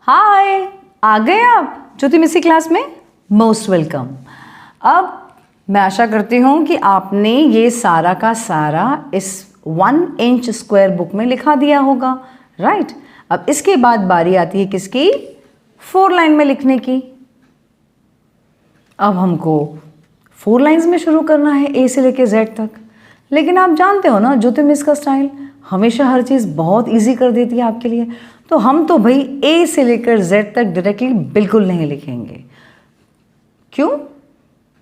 हाय, आ गए आप ज्योति मिसी क्लास में। Most welcome. अब मैं आशा करती हूँ कि आपने ये सारा का सारा इस 1 इंच स्क्वायर बुक में लिखा दिया होगा, राइट। अब इसके बाद बारी आती है किसकी? 4 लाइन में लिखने की। अब हमको 4 लाइन्स में शुरू करना है, ए से लेके जेड तक। लेकिन आप जानते हो ना, ज्योति मिस का स्टाइल हमेशा हर चीज़ बहुत इजी कर देती है आपके लिए। तो हम तो भाई ए से लेकर जेड तक डायरेक्टली बिल्कुल नहीं लिखेंगे। क्यों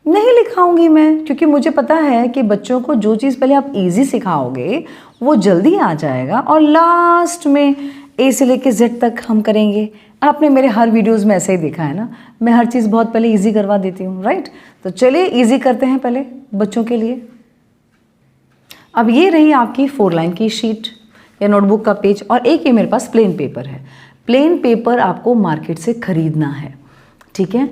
नहीं लिखाऊंगी मैं? क्योंकि मुझे पता है कि बच्चों को जो चीज़ पहले आप इजी सिखाओगे वो जल्दी आ जाएगा, और लास्ट में ए से लेकर जेड तक हम करेंगे। आपने मेरे हर वीडियोस में ऐसे ही देखा है ना, मैं हर चीज़ बहुत पहले इजी करवा देती हूँ, राइट। तो चलिए इजी करते हैं पहले बच्चों के लिए। अब ये रही आपकी 4 लाइन की शीट या नोटबुक का पेज, और एक ये मेरे पास प्लेन पेपर है। प्लेन पेपर आपको मार्केट से खरीदना है, ठीक है।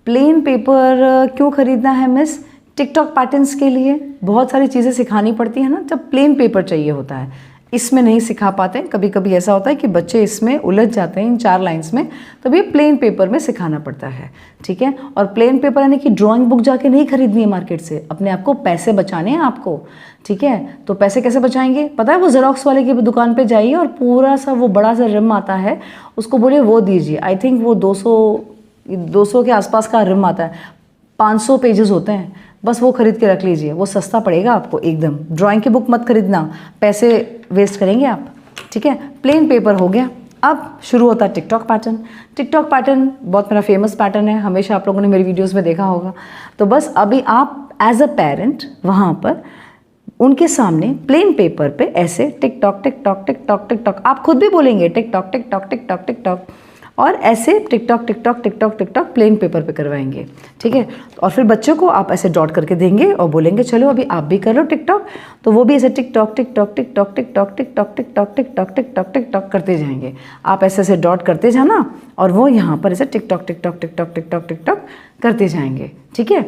प्लेन पेपर क्यों खरीदना है मिस? टिकटॉक पैटर्न्स के लिए बहुत सारी चीज़ें सिखानी पड़ती है ना, जब प्लेन पेपर चाहिए होता है। इसमें नहीं सिखा पाते, कभी कभी ऐसा होता है कि बच्चे इसमें उलझ जाते हैं इन 4 लाइन्स में, तो ये प्लेन पेपर में सिखाना पड़ता है, ठीक है। और प्लेन पेपर यानी कि ड्राइंग बुक जाके नहीं खरीदनी है मार्केट से, अपने आप को पैसे बचाने हैं आपको, ठीक है। तो पैसे कैसे बचाएंगे? पता है, वो जेरोक्स वाले की दुकान पे जाइए और पूरा सा वो बड़ा सा रिम आता है, उसको बोलिए वो दीजिए। आई थिंक वो 200 के आसपास का रिम आता है, 500 पेजेस होते हैं, बस वो खरीद के रख लीजिए, वो सस्ता पड़ेगा आपको एकदम। ड्राइंग की बुक मत खरीदना, पैसे वेस्ट करेंगे आप, ठीक है। प्लेन पेपर हो गया। अब शुरू होता है टिकटॉक पैटर्न। टिकटॉक पैटर्न बहुत मेरा फेमस पैटर्न है, हमेशा आप लोगों ने मेरी वीडियोस में देखा होगा। तो बस अभी आप एज अ पेरेंट वहाँ पर उनके सामने प्लेन पेपर पे ऐसे tick tock tick tock tick tock tick tock, आप खुद भी बोलेंगे tick tock tick tock tick tock tick tock, और ऐसे tick tock tick tock tick tock tick tock plain paper पे करवाएंगे, ठीक है। और फिर बच्चों को आप ऐसे डॉट करके देंगे और बोलेंगे चलो अभी आप भी कर लो टिक टॉक, तो वो भी ऐसे tick tock tick tock tick tock tick tock tick tock tick tock tick tock tick tock tick tock करते जाएंगे। आप ऐसे ऐसे डॉट करते जाना और वो यहाँ पर ऐसे tick tock tick tock tick tock tick tock tick tock करते जाएंगे, ठीक है।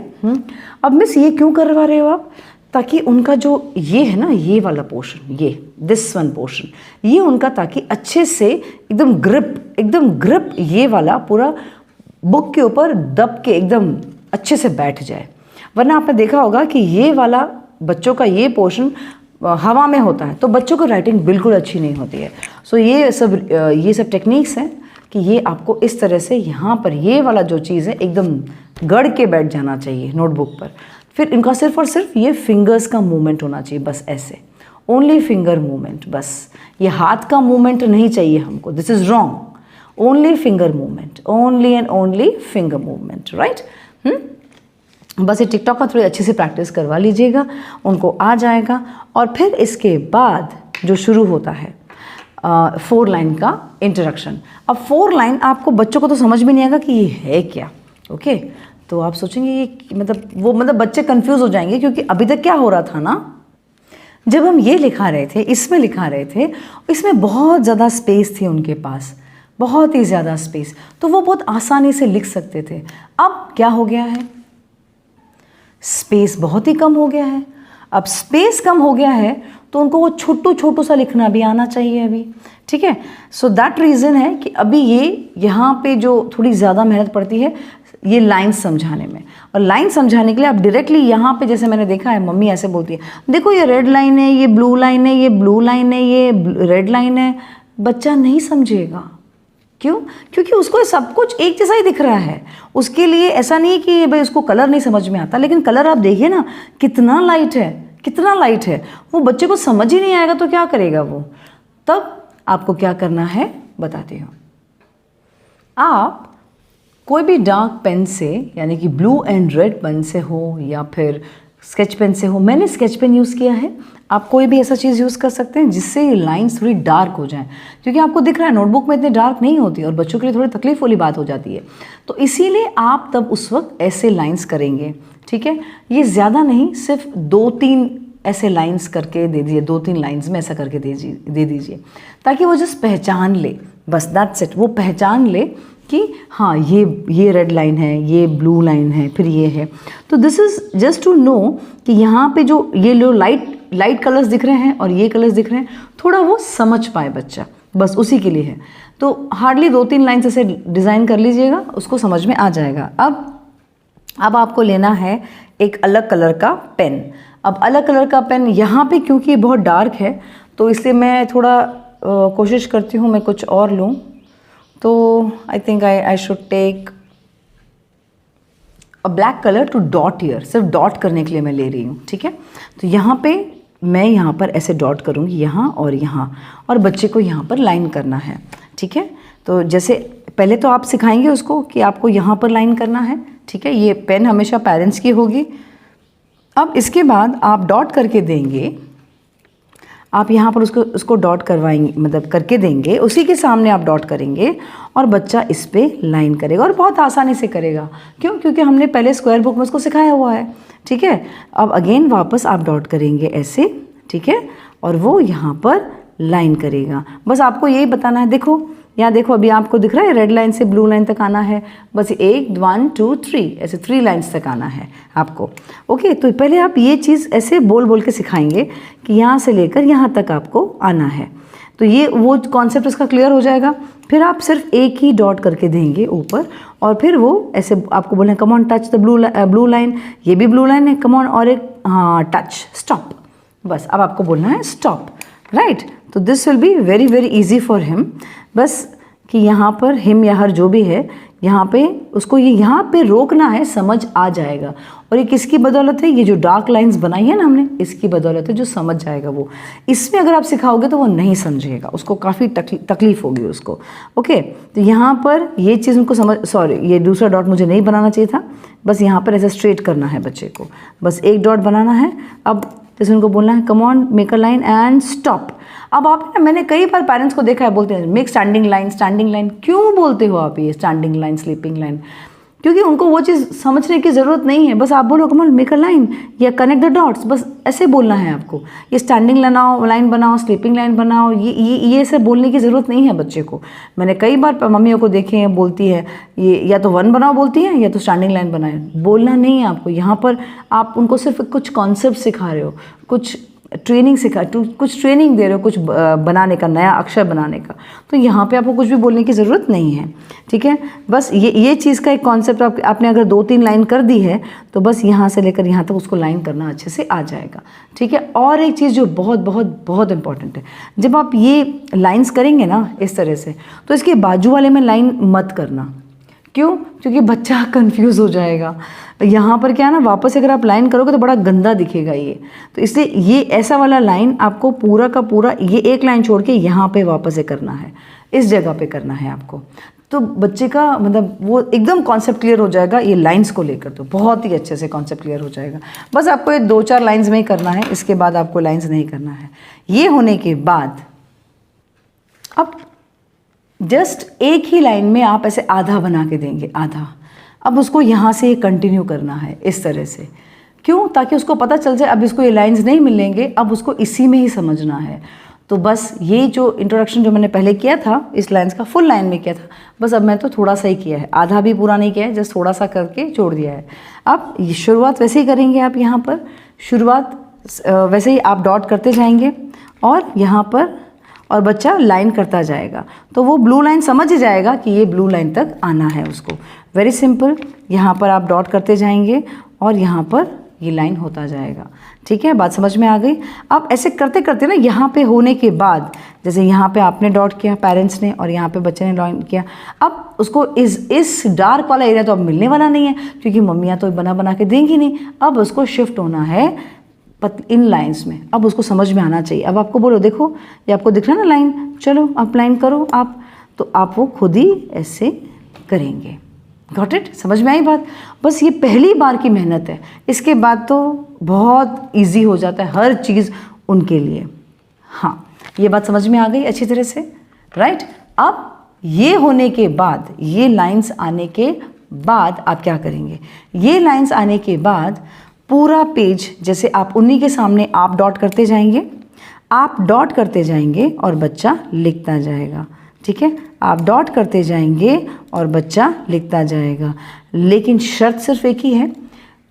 अब मिस ये क्यों करवा रहे हो आप? ताकि उनका जो ये है ना, ये वाला पोर्शन, ये दिस वन पोर्शन, ये उनका ताकि अच्छे से एकदम ग्रिप ये वाला पूरा बुक के ऊपर दब के एकदम अच्छे से बैठ जाए। वरना आपने देखा होगा कि ये वाला बच्चों का ये पोर्शन हवा में होता है तो बच्चों को राइटिंग बिल्कुल अच्छी नहीं होती है। सो ये सब टेक्निक्स हैं कि ये आपको इस तरह से यहाँ पर ये वाला जो चीज़ है एकदम गड़ के बैठ जाना चाहिए नोटबुक पर। फिर इनका सिर्फ और सिर्फ ये फिंगर्स का मूवमेंट होना चाहिए, बस ऐसे, ओनली फिंगर मूवमेंट, बस ये हाथ का मूवमेंट नहीं चाहिए हमको, this is wrong. Only finger movement, only and only finger movement, right. बस ये टिकटॉक का थोड़ी अच्छी से प्रैक्टिस करवा लीजिएगा, उनको आ जाएगा। और फिर इसके बाद जो शुरू होता है 4 लाइन का इंट्रोडक्शन। अब 4 लाइन आपको बच्चों को तो समझ में नहीं आएगा कि ये है क्या, ओके। तो आप सोचेंगे ये मतलब बच्चे कंफ्यूज हो जाएंगे, क्योंकि अभी तक क्या हो रहा था ना, जब हम ये लिखा रहे थे, इसमें लिखा रहे थे, इसमें बहुत ज़्यादा स्पेस थी उनके पास, बहुत ही ज़्यादा स्पेस, तो वो बहुत आसानी से लिख सकते थे। अब क्या हो गया है? स्पेस बहुत ही कम हो गया है। अब स्पेस कम हो गया है तो उनको वो छोटू सा लिखना भी आना चाहिए अभी, ठीक है। सो दैट रीज़न है कि अभी ये यहाँ पे जो थोड़ी ज़्यादा मेहनत पड़ती है ये लाइन्स समझाने में। और लाइन समझाने के लिए आप डायरेक्टली यहाँ पे, जैसे मैंने देखा है मम्मी ऐसे बोलती है, देखो ये रेड लाइन है, ये ब्लू लाइन है, ये ब्लू लाइन है, ये रेड लाइन है, बच्चा नहीं समझेगा। क्यों? क्योंकि उसको सब कुछ एक जैसा ही दिख रहा है। उसके लिए ऐसा नहीं है कि भाई उसको कलर नहीं समझ में आता, लेकिन कलर आप देखिए ना कितना लाइट है, कितना लाइट है। वो बच्चे को समझ ही नहीं आएगा तो क्या करेगा वो? तब आपको क्या करना है बताती हूँ। आप कोई भी डार्क पेन से, यानी कि ब्लू एंड रेड पेन से हो या फिर स्केच पेन से हो, मैंने स्केच पेन यूज़ किया है, आप कोई भी ऐसा चीज़ यूज़ कर सकते हैं जिससे ये लाइंस थोड़ी डार्क हो जाएं, क्योंकि आपको दिख रहा है नोटबुक में इतनी डार्क नहीं होती और बच्चों के लिए थोड़ी तकलीफ वाली बात हो जाती है। तो इसीलिए आप तब उस वक्त ऐसे लाइंस करेंगे, ठीक है। ये ज़्यादा नहीं, सिर्फ 2-3 ऐसे लाइंस करके दे दीजिए, 2-3 लाइंस में ऐसा करके दे दीजिए, ताकि वो जस्ट पहचान ले, बस दैट्स इट। वो पहचान ले कि हाँ ये रेड लाइन है, ये ब्लू लाइन है, फिर ये है। तो this is just to know कि यहाँ पे जो ये लो लाइट कलर्स दिख रहे हैं और ये कलर्स दिख रहे हैं, थोड़ा वो समझ पाए बच्चा, बस उसी के लिए है। तो हार्डली 2-3 लाइन्स ऐसे डिज़ाइन कर लीजिएगा, उसको समझ में आ जाएगा। अब आपको लेना है एक अलग कलर का पेन। अब अलग कलर का पेन यहाँ पे क्योंकि ये बहुत डार्क है तो इसलिए मैं थोड़ा कोशिश करती हूँ मैं कुछ और लूँ। तो I think I should take a black colour to dot here, सिर्फ डॉट करने के लिए मैं ले रही हूँ, ठीक है। तो यहाँ पे मैं यहाँ पर ऐसे डॉट करूँगी, यहाँ और बच्चे को यहाँ पर लाइन करना है, ठीक है। तो जैसे पहले तो आप सिखाएंगे उसको कि आपको यहाँ पर लाइन करना है, ठीक है। ये पेन हमेशा पेरेंट्स की होगी। अब इसके बाद आप डॉट करके देंगे, आप यहाँ पर उसको डॉट करवाएंगे, मतलब करके देंगे, उसी के सामने आप डॉट करेंगे और बच्चा इस पर लाइन करेगा और बहुत आसानी से करेगा। क्यों? क्योंकि हमने पहले स्क्वायर बुक में उसको सिखाया हुआ है, ठीक है। अब अगेन वापस आप डॉट करेंगे ऐसे, ठीक है, और वो यहाँ पर लाइन करेगा। बस आपको यही बताना है। देखो यहाँ देखो, अभी आपको दिख रहा है रेड लाइन से ब्लू लाइन तक आना है। बस 1 1 2 3 ऐसे 3 लाइन्स तक आना है आपको। ओके, तो पहले आप ये चीज़ ऐसे बोल बोल के सिखाएंगे कि यहाँ से लेकर यहाँ तक आपको आना है। तो ये वो कॉन्सेप्ट उसका क्लियर हो जाएगा। फिर आप सिर्फ एक ही डॉट करके देंगे ऊपर और फिर वो ऐसे आपको बोलना है come on touch the blue line, ये भी ब्लू लाइन है, कम ऑन, और एक हाँ टच स्टॉप। बस अब आपको बोलना है स्टॉप, राइट। तो this will be very very easy for him. बस कि यहाँ पर हिम या हर जो भी है, यहाँ पे उसको ये यहाँ पे रोकना है, समझ आ जाएगा। और ये किसकी बदौलत है? ये जो डार्क लाइंस बनाई है ना हमने, इसकी बदौलत है। जो समझ जाएगा वो, इसमें अगर आप सिखाओगे तो वो नहीं समझेगा, उसको काफ़ी तकलीफ होगी उसको। ओके, तो यहाँ पर ये चीज़ उनको समझ, सॉरी ये दूसरा डॉट मुझे नहीं बनाना चाहिए था। बस यहाँ पर ऐसे स्ट्रेट करना है बच्चे को, बस एक डॉट बनाना है। अब जैसे उनको बोलना है come on make a line and stop. अब आप मैंने कई बार पेरेंट्स को देखा है बोलते हैं make standing line, standing line. क्यों बोलते हो आप ये स्टैंडिंग लाइन, स्लीपिंग लाइन? क्योंकि उनको वो चीज़ समझने की ज़रूरत नहीं है। बस आप बोलो come on make a line या कनेक्ट द डॉट्स, बस ऐसे बोलना है आपको। ये स्टैंडिंग लाइन बनाओ, स्लीपिंग लाइन बनाओ, ये सब बोलने की ज़रूरत नहीं है बच्चे को। मैंने कई बार मम्मियों को देखे हैं बोलती है ये या तो 1 बनाओ बोलती है या तो स्टैंडिंग लाइन बनाए। बोलना नहीं है आपको। यहाँ पर आप उनको सिर्फ कुछ कॉन्सेप्ट सिखा रहे हो, कुछ ट्रेनिंग कुछ ट्रेनिंग दे रहे हो, कुछ बनाने का, नया अक्षर बनाने का। तो यहाँ पे आपको कुछ भी बोलने की ज़रूरत नहीं है, ठीक है। बस ये चीज़ का एक कॉन्सेप्ट आपने अगर 2-3 लाइन कर दी है तो बस यहाँ से लेकर यहाँ तक उसको लाइन करना अच्छे से आ जाएगा, ठीक है। और एक चीज़ जो बहुत बहुत बहुत इंपॉर्टेंट है, जब आप ये लाइन्स करेंगे ना इस तरह से, तो इसके बाजू वाले में लाइन मत करना। क्यों? क्योंकि बच्चा कंफ्यूज हो जाएगा। यहाँ पर क्या है ना, वापस अगर आप लाइन करोगे तो बड़ा गंदा दिखेगा ये। तो इसलिए ये ऐसा वाला लाइन आपको पूरा का पूरा ये एक लाइन छोड़ के यहाँ पे वापस से करना है, इस जगह पे करना है आपको। तो बच्चे का मतलब वो एकदम कॉन्सेप्ट क्लियर हो जाएगा ये लाइंस को लेकर, तो बहुत ही अच्छे से कॉन्सेप्ट क्लियर हो जाएगा। बस आपको ये 2-4 लाइंस में ही करना है, इसके बाद आपको लाइंस नहीं करना है। ये होने के बाद अब जस्ट एक ही लाइन में आप ऐसे आधा बना के देंगे, आधा। अब उसको यहाँ से कंटिन्यू करना है इस तरह से। क्यों? ताकि उसको पता चल जाए अब इसको ये लाइंस नहीं मिलेंगे, अब उसको इसी में ही समझना है। तो बस ये जो इंट्रोडक्शन जो मैंने पहले किया था इस लाइंस का, फुल लाइन में किया था, बस अब मैं तो थोड़ा सा ही किया है, आधा भी पूरा नहीं किया है, जस्ट थोड़ा सा करके छोड़ दिया है। अब ये शुरुआत वैसे ही करेंगे आप, यहाँ पर शुरुआत वैसे ही आप डॉट करते जाएंगे और यहाँ पर, और बच्चा लाइन करता जाएगा तो वो ब्लू लाइन समझ ही जाएगा कि ये ब्लू लाइन तक आना है उसको। Very simple. यहाँ पर आप डॉट करते जाएंगे और यहाँ पर ये लाइन होता जाएगा, ठीक है। बात समझ में आ गई? अब ऐसे करते करते ना यहाँ पे होने के बाद, जैसे यहाँ पे आपने डॉट किया पेरेंट्स ने और यहाँ पे बच्चे ने लाइन किया, अब उसको इस डार्क वाला एरिया तो अब मिलने वाला नहीं है क्योंकि मम्मियाँ तो बना बना के देंगी नहीं। अब उसको शिफ्ट होना है इन लाइंस में। अब उसको समझ में आना चाहिए। अब आपको बोलो देखो ये आपको दिख रहा है ना लाइन, चलो आप लाइन करो आप, तो आप वो खुद ही ऐसे करेंगे। Got it? समझ में आई बात? बस ये पहली बार की मेहनत है, इसके बाद तो बहुत इजी हो जाता है हर चीज़ उनके लिए। हाँ, ये बात समझ में आ गई अच्छी तरह से, राइट। अब ये होने के बाद, ये लाइंस आने के बाद आप क्या करेंगे? ये लाइंस आने के बाद पूरा पेज जैसे आप उन्हीं के सामने आप डॉट करते जाएंगे, आप डॉट करते जाएंगे और बच्चा लिखता जाएगा, ठीक है। आप डॉट करते जाएंगे और बच्चा लिखता जाएगा। लेकिन शर्त सिर्फ एक ही है,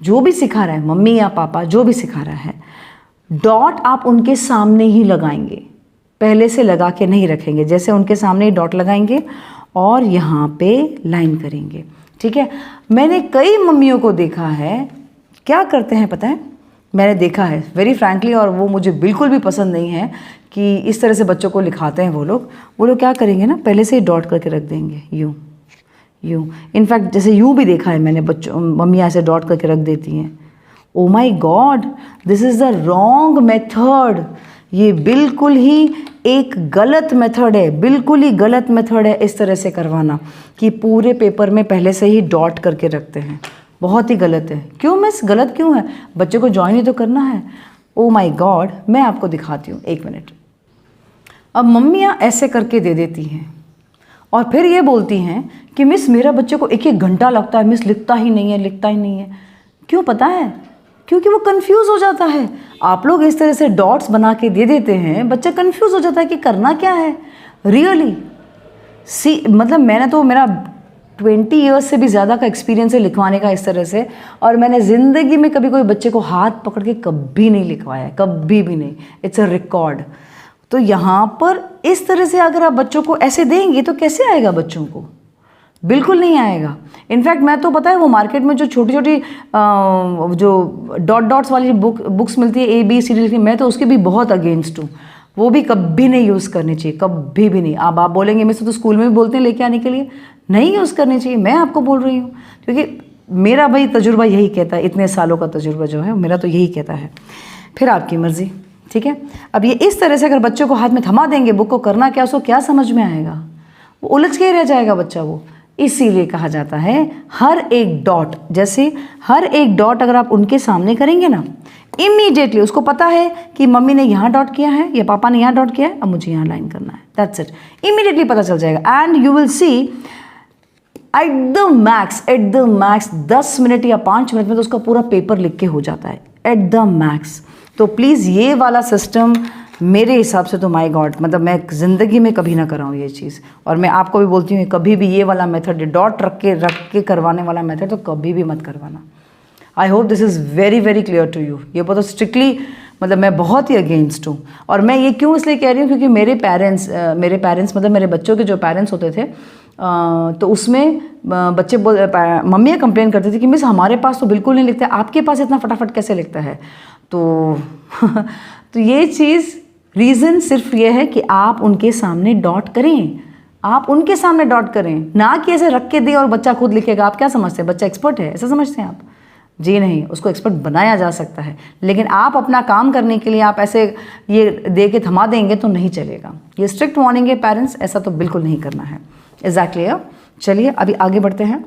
जो भी सिखा रहा है, मम्मी या पापा जो भी सिखा रहा है, डॉट आप उनके सामने ही लगाएंगे। पहले से लगा के नहीं रखेंगे, जैसे उनके सामने ही डॉट लगाएंगे और यहाँ पे लाइन करेंगे, ठीक है। मैंने कई मम्मियों को देखा है क्या करते हैं पता है, मैंने देखा है वेरी फ्रैंकली, और वो मुझे बिल्कुल भी पसंद नहीं है कि इस तरह से बच्चों को लिखाते हैं वो लोग क्या करेंगे ना, पहले से ही डॉट करके रख देंगे यूँ यूँ। इनफैक्ट जैसे यूँ भी देखा है मैंने, बच्चों मम्मी ऐसे डॉट करके रख देती हैं। Oh my God, this is the wrong method. ये बिल्कुल ही एक गलत मेथड है, बिल्कुल ही गलत मेथड है इस तरह से करवाना कि पूरे पेपर में पहले से ही डॉट करके रखते हैं। बहुत ही गलत है। क्यों मिस, गलत क्यों है? बच्चे को ज्वाइन ही तो करना है। ओ माई गॉड, मैं आपको दिखाती हूँ, एक मिनट। अब मम्मियाँ ऐसे करके दे देती हैं और फिर ये बोलती हैं कि मिस मेरा बच्चे को 1-1 घंटा लगता है, मिस लिखता ही नहीं है। क्यों पता है? क्योंकि वो कंफ्यूज हो जाता है। आप लोग इस तरह से डॉट्स बना के दे देते हैं, बच्चा कंफ्यूज हो जाता है कि करना क्या है रियली। मतलब मैंने तो, मेरा 20 ईयर्स से भी ज़्यादा का एक्सपीरियंस है लिखवाने का इस तरह से, और मैंने ज़िंदगी में कभी कोई बच्चे को हाथ पकड़ के कभी नहीं लिखवाया, कभी भी नहीं। It's a record. तो यहाँ पर इस तरह से अगर आप बच्चों को ऐसे देंगे तो कैसे आएगा बच्चों को? बिल्कुल नहीं आएगा। इनफैक्ट मैं तो पता है वो मार्केट में जो छोटी छोटी जो डॉट्स वाली बुक्स मिलती है ABCD लिखी, मैं तो उसके भी बहुत अगेंस्ट हूँ। वो भी कभी नहीं यूज़ करनी चाहिए, कभी भी नहीं। आप बोलेंगे मिस तो स्कूल में भी बोलते हैं लेके आने के लिए, नहीं यूज़ करनी चाहिए। मैं आपको बोल रही हूँ क्योंकि मेरा भाई तजुर्बा यही कहता है, इतने सालों का तजुर्बा जो है मेरा तो यही कहता है। फिर आपकी मर्ज़ी, ठीक है। अब ये इस तरह से अगर बच्चों को हाथ में थमा देंगे बुक को, करना क्या, उसको क्या समझ में आएगा? वो उलझ के ही रह जाएगा बच्चा वो। इसीलिए कहा जाता है हर एक डॉट, जैसे हर एक डॉट अगर आप उनके सामने करेंगे ना, इमीडिएटली उसको पता है कि मम्मी ने यहाँ डॉट किया है या पापा ने यहाँ डॉट किया है, अब मुझे यहाँ लाइन करना है। दैट्स इट, इमीडिएटली पता चल जाएगा। And you will see at the max 10 minute या 5 मिनट में तो उसका पूरा पेपर लिख के हो जाता है, एट द मैक्स। तो प्लीज़ ये वाला सिस्टम मेरे हिसाब से तो माय गॉड, मतलब मैं ज़िंदगी में कभी ना कराऊँ ये चीज़। और मैं आपको भी बोलती हूँ कभी भी ये वाला मेथड, डॉट रख के करवाने वाला मेथड तो कभी भी मत करवाना। I hope this is very very clear to you. ये बहुत स्ट्रिक्टली, मतलब मैं बहुत ही अगेंस्ट हूँ। और मैं ये क्यों इसलिए कह रही हूँ क्योंकि मेरे पेरेंट्स मतलब मेरे बच्चों के जो पेरेंट्स होते थे, तो उसमें बच्चे मम्मियाँ कंप्लेन करती थी कि मिस हमारे पास तो बिल्कुल नहीं लिखता, आपके पास इतना फटाफट कैसे लिखता है? तो ये चीज़, रीज़न सिर्फ ये है कि आप उनके सामने डॉट करें, आप उनके सामने डॉट करें, ना कि ऐसे रख के दें और बच्चा खुद लिखेगा। आप क्या समझते हैं बच्चा एक्सपर्ट है, ऐसा समझते हैं आप? जी नहीं, उसको एक्सपर्ट बनाया जा सकता है, लेकिन आप अपना काम करने के लिए आप ऐसे ये दे के थमा देंगे तो नहीं चलेगा। ये स्ट्रिक्ट वार्निंग है पेरेंट्स, ऐसा तो बिल्कुल नहीं करना है। एग्जैक्टली। चलिए अभी आगे बढ़ते हैं।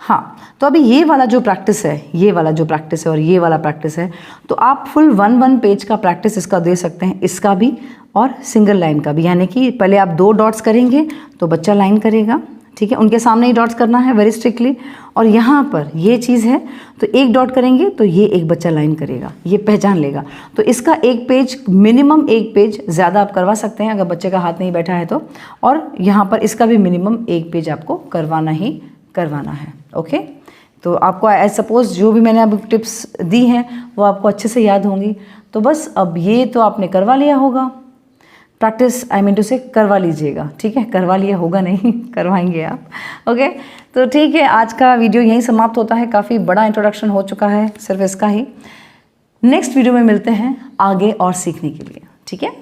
हाँ, तो अभी ये वाला जो प्रैक्टिस है, ये वाला जो प्रैक्टिस है और ये वाला प्रैक्टिस है, तो आप फुल 1 पेज का प्रैक्टिस इसका दे सकते हैं, इसका भी और सिंगल लाइन का भी। यानी कि पहले आप 2 डॉट्स करेंगे तो बच्चा लाइन करेगा, ठीक है, उनके सामने ही डॉट्स करना है वेरी स्ट्रिक्टली। और यहाँ पर ये चीज़ है तो 1 डॉट करेंगे तो ये एक बच्चा लाइन करेगा, ये पहचान लेगा। तो इसका 1 पेज, मिनिमम 1 पेज, ज़्यादा आप करवा सकते हैं अगर बच्चे का हाथ नहीं बैठा है तो। और यहाँ पर इसका भी मिनिमम 1 पेज आपको करवाना ही करवाना है। ओके, तो आपको एज सपोज जो भी मैंने अब टिप्स दी हैं वो आपको अच्छे से याद होंगी। तो बस अब ये तो आपने करवा लिया होगा, प्रैक्टिस आई मीन टू से करवा लीजिएगा, ठीक है। करवा लिया होगा नहीं, करवाएंगे आप। ओके, तो ठीक है, आज का वीडियो यहीं समाप्त होता है। काफ़ी बड़ा इंट्रोडक्शन हो चुका है सिर्फ इसका ही। नेक्स्ट वीडियो में मिलते हैं आगे और सीखने के लिए, ठीक है।